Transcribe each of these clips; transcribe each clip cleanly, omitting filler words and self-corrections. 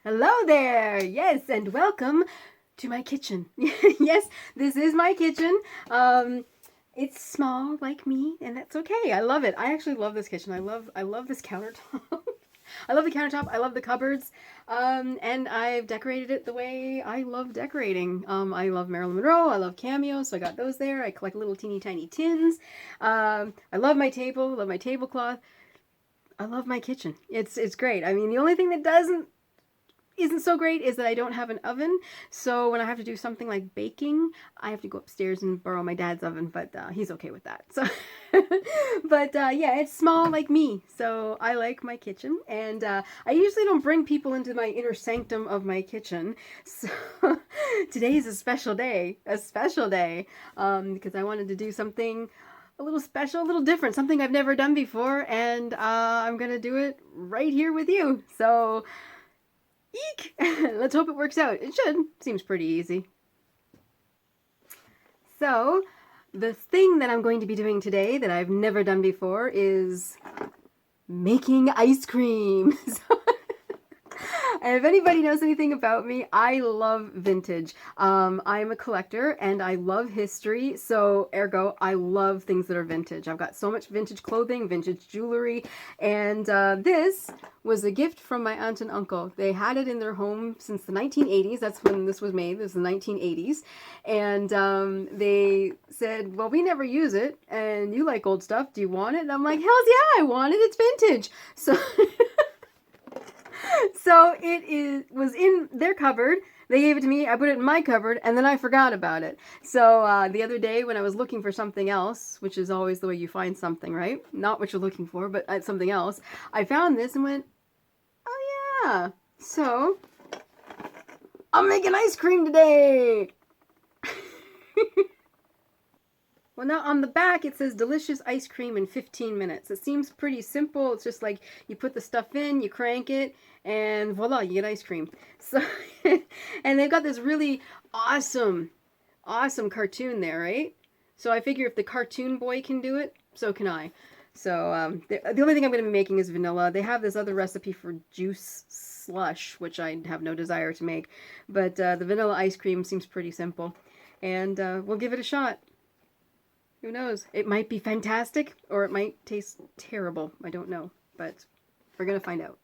Hello there! Yes, and welcome to my kitchen. Yes, this is my kitchen. It's small like me, and that's okay. I love it. I actually love this kitchen. I love this countertop. I love the countertop. I love the cupboards. And I've decorated it the way I love decorating. I love Marilyn Monroe. I love cameos, so I got those there. I collect little teeny tiny tins. I love my table. Love my tablecloth. I love my kitchen. It's great. I mean, the only thing that isn't so great is that I don't have an oven, so when I have to do something like baking, I have to go upstairs and borrow my dad's oven, but he's okay with that. So, but yeah, it's small like me, so I like my kitchen, and I usually don't bring people into my inner sanctum of my kitchen, so today is a special day, because I wanted to do something a little special, a little different, something I've never done before, and I'm gonna do it right here with you, so eek! Let's hope it works out. It should. Seems pretty easy. So, the thing that I'm going to be doing today that I've never done before is making ice cream. And if anybody knows anything about me, I love vintage. I'm a collector and I love history, so ergo, I love things that are vintage. I've got so much vintage clothing, vintage jewelry, and this was a gift from my aunt and uncle. They had it in their home since the 1980s. That's when this was made. This was the 1980s. And they said, well, we never use it, and you like old stuff. Do you want it? And I'm like, hells yeah, I want it. It's vintage. So... So was in their cupboard. They gave it to me. I put it in my cupboard, and then I forgot about it. So the other day when I was looking for something else, which is always the way you find something, right? Not what you're looking for, but something else. I found this and went, oh yeah. So I'm making ice cream today. Well, now on the back it says delicious ice cream in 15 minutes. It seems pretty simple. It's just like you put the stuff in, you crank it, and voila, you get ice cream. So, and they've got this really awesome cartoon there, right? So I figure if the cartoon boy can do it, so can I. So the only thing I'm going to be making is vanilla. They have this other recipe for juice slush, which I have no desire to make. But the vanilla ice cream seems pretty simple. And we'll give it a shot. Who knows? It might be fantastic, or it might taste terrible. I don't know, but we're gonna find out.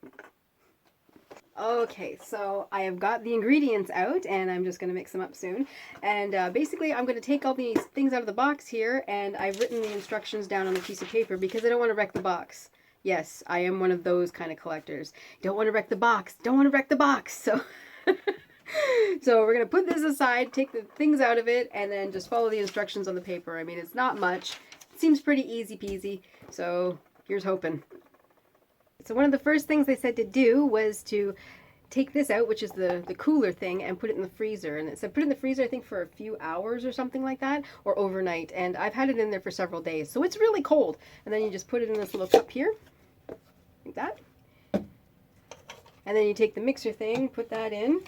Okay, so I have got the ingredients out, and I'm just gonna mix them up soon. And basically, I'm gonna take all these things out of the box here, and I've written the instructions down on a piece of paper because I don't want to wreck the box. Yes, I am one of those kind of collectors. Don't want to wreck the box. Don't want to wreck the box. So... So we're going to put this aside, take the things out of it, and then just follow the instructions on the paper. I mean, it's not much. It seems pretty easy peasy, so here's hoping. So one of the first things they said to do was to take this out, which is the cooler thing, and put it in the freezer. And it said put it in the freezer, I think, for a few hours or something like that, or overnight. And I've had it in there for several days, so it's really cold. And then you just put it in this little cup here, like that. And then you take the mixer thing, put that in.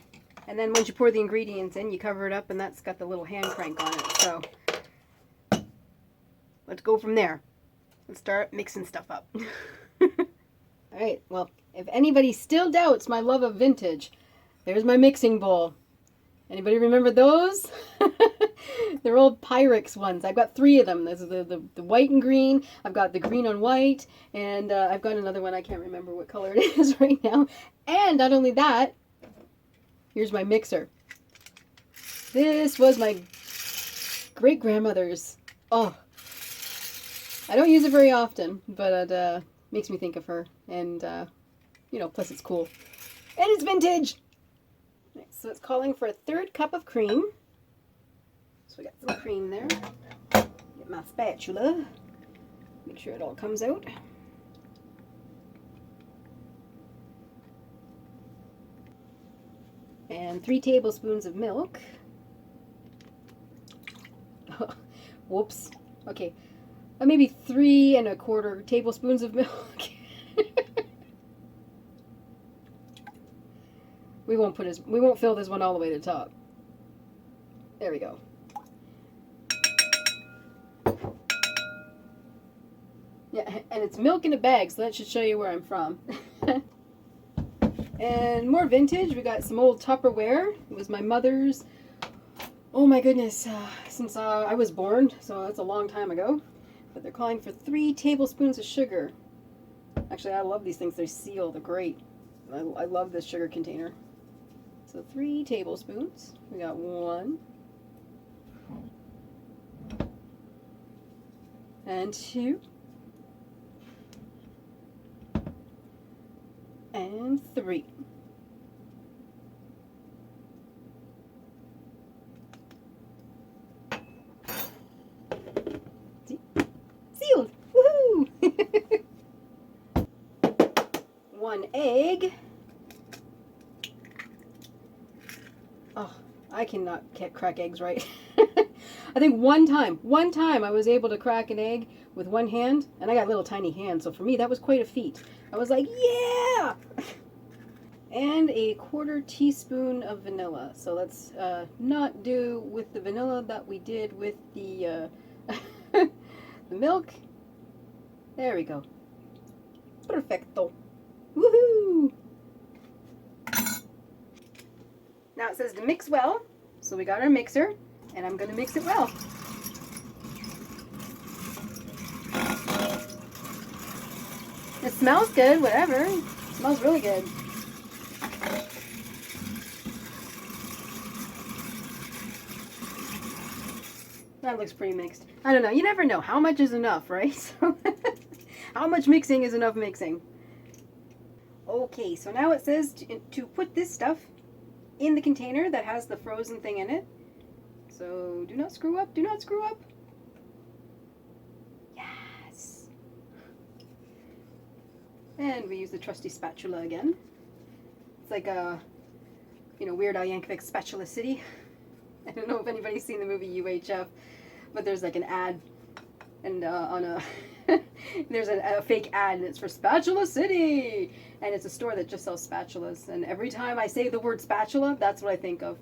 And then once you pour the ingredients in, you cover it up, and that's got the little hand crank on it. So let's go from there. Let's start mixing stuff up. All right, well, if anybody still doubts my love of vintage, there's my mixing bowl. Anybody remember those? They're old Pyrex ones. I've got 3 of them. There's the white and green. I've got the green on white, and I've got another one. I can't remember what color it is right now. And not only that, here's my mixer. This was my great-grandmother's. Oh, I don't use it very often, but it makes me think of her. And, you know, plus it's cool. And it's vintage! Right, so it's calling for a 1/3 cup of cream. So we got some cream there. Get my spatula. Make sure it all comes out. And 3 tablespoons of milk. Whoops. Okay. Maybe 3 1/4 tablespoons of milk. We won't fill this one all the way to the top. There we go. Yeah, and it's milk in a bag, so that should show you where I'm from. And more vintage. We got some old Tupperware. It was my mother's. Oh my goodness, since I was born, so that's a long time ago. But they're calling for 3 tablespoons of sugar. Actually, I love these things. They're sealed. They're great. I love this sugar container. So 3 tablespoons. We got 1. And 2. And 3. See? Sealed! Woohoo! 1 egg. Oh, I cannot crack eggs right. I think one time I was able to crack an egg with one hand, and I got little tiny hands, so for me that was quite a feat. I was like, yeah! And a 1/4 teaspoon of vanilla. So let's not do with the vanilla that we did with the, the milk. There we go. Perfecto. Woohoo! Now it says to mix well, so we got our mixer, and I'm going to mix it well. It smells good, whatever. It smells really good. That looks pretty mixed. I don't know. You never know. How much is enough, right? So how much mixing is enough mixing? Okay, so now it says to put this stuff in the container that has the frozen thing in it. So do not screw up. Do not screw up. Yes. And we use the trusty spatula again. It's like a, Weird Al Yankovic Spatula City. I don't know if anybody's seen the movie UHF, but there's like an ad, and on a there's a fake ad, and it's for Spatula City, and it's a store that just sells spatulas. And every time I say the word spatula, that's what I think of.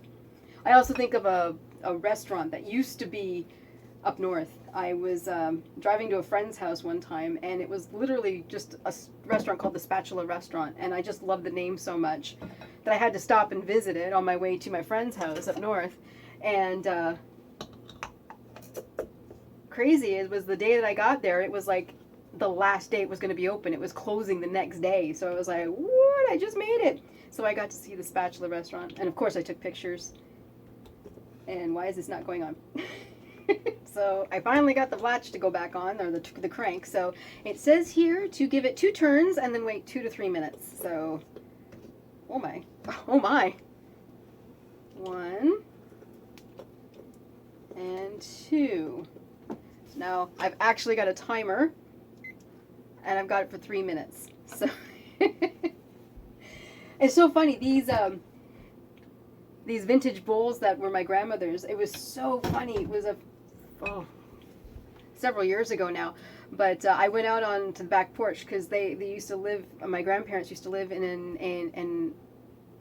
I also think of a restaurant that used to be up north. I was driving to a friend's house one time, and it was literally just a restaurant called the Spatula Restaurant, and I just loved the name so much that I had to stop and visit it on my way to my friend's house up north. And crazy, it was the day that I got there, it was like the last day it was going to be open. It was closing the next day, so I was like, what? I just made it. So I got to see the Spatula Restaurant, and of course I took pictures. And why is this not going on? So I finally got the latch to go back on, or the crank. So it says here to give it 2 turns and then wait 2 to 3 minutes. So, oh my. 1 and 2. So now I've actually got a timer, and I've got it for 3 minutes. So it's so funny, these vintage bowls that were my grandmother's. It was so funny. It was several years ago now, but I went out onto the back porch because they used to live. My grandparents used to live in an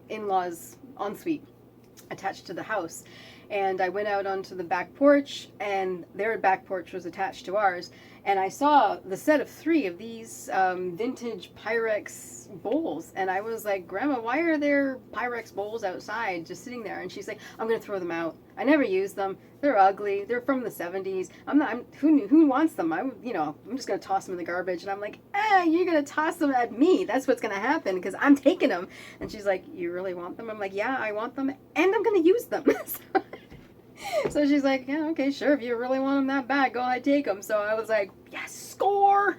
in-laws ensuite attached to the house, and I went out onto the back porch, and their back porch was attached to ours, and I saw the set of 3 of these vintage Pyrex bowls, and I was like, Grandma, why are there Pyrex bowls outside just sitting there? And she's like, I'm gonna throw them out. I never use them. They're ugly. They're from the 70s. Who wants them? I'm just gonna toss them in the garbage. And I'm like, you're gonna toss them at me. That's what's gonna happen, because I'm taking them. And she's like, you really want them? I'm like, yeah, I want them, and I'm gonna use them. So she's like, yeah, okay, sure. If you really want them that bad, go ahead, take them. So I was like, yes, score.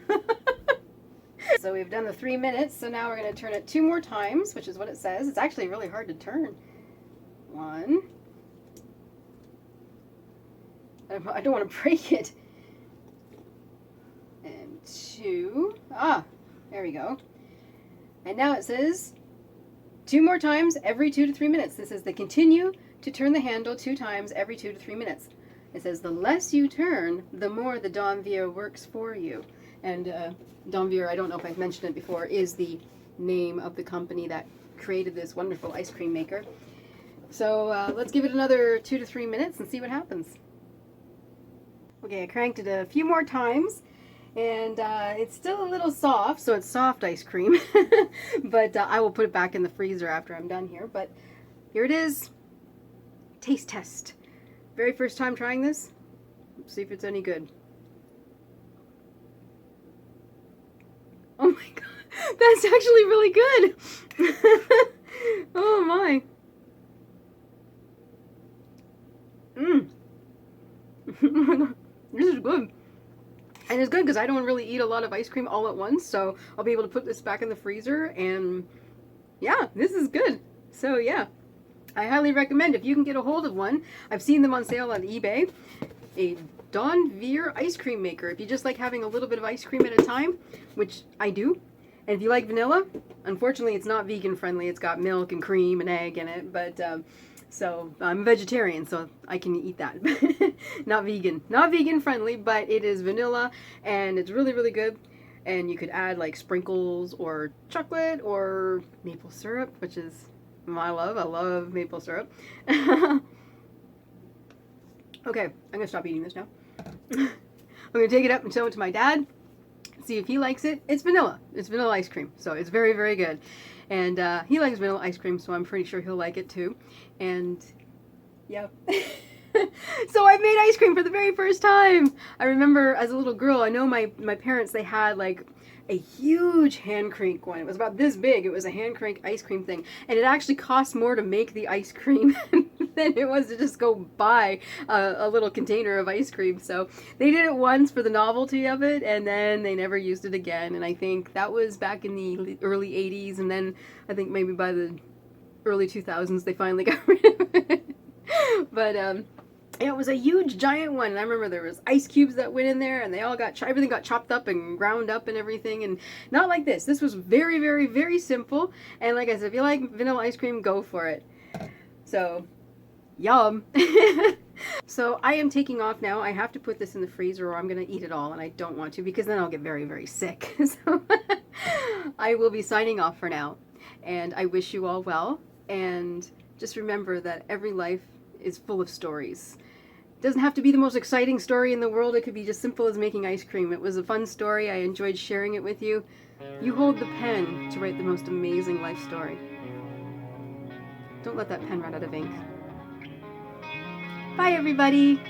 So we've done the 3 minutes. So now we're going to turn it 2 more times, which is what it says. It's actually really hard to turn. 1. I don't want to break it. And 2. There we go. And now it says 2 more times every 2 to 3 minutes. This is the continue to turn the handle 2 times every 2 to 3 minutes. It says the less you turn, the more the Donvier works for you. And Donvier, I don't know if I've mentioned it before, is the name of the company that created this wonderful ice cream maker. So let's give it another 2 to 3 minutes and see what happens. Okay, I cranked it a few more times, and it's still a little soft, so it's soft ice cream. But I will put it back in the freezer after I'm done here. But here it is. Taste test. Very first time trying this. Let's see if it's any good. Oh my god, that's actually really good. Oh my. This is good. And it's good because I don't really eat a lot of ice cream all at once, so I'll be able to put this back in the freezer, and yeah, this is good. So yeah, I highly recommend if you can get a hold of one. I've seen them on sale on eBay. A Donvier ice cream maker. If you just like having a little bit of ice cream at a time, which I do. And if you like vanilla, unfortunately it's not vegan friendly. It's got milk and cream and egg in it, but so I'm a vegetarian, so I can eat that. Not vegan friendly, but it is vanilla and it's really, really good. And you could add like sprinkles or chocolate or maple syrup, which is my love. I love maple syrup. Okay, I'm gonna stop eating this now. I'm gonna take it up and show it to my dad, see if he likes it. It's vanilla. It's vanilla ice cream, so it's very, very good. And he likes vanilla ice cream, so I'm pretty sure he'll like it too. And yeah. So I made ice cream for the very first time. I remember as a little girl, I know my parents, they had like a huge hand crank one. It was about this big. It was a hand crank ice cream thing. And it actually cost more to make the ice cream than it was to just go buy a little container of ice cream. So they did it once for the novelty of it, and then they never used it again. And I think that was back in the early 80s, and then I think maybe by the early 2000s they finally got rid of it. But it was a huge giant one, and I remember there was ice cubes that went in there, and they all got everything got chopped up and ground up and everything. And not like this. This was very, very, very simple. And like I said, if you like vanilla ice cream, go for it. So yum. So I am taking off now. I have to put this in the freezer or I'm going to eat it all, and I don't want to because then I'll get very, very sick. So I will be signing off for now, and I wish you all well, and just remember that every life is full of stories. It doesn't have to be the most exciting story in the world. It could be just simple as making ice cream. It was a fun story. I enjoyed sharing it with you. You hold the pen to write the most amazing life story. Don't let that pen run out of ink. Bye, everybody.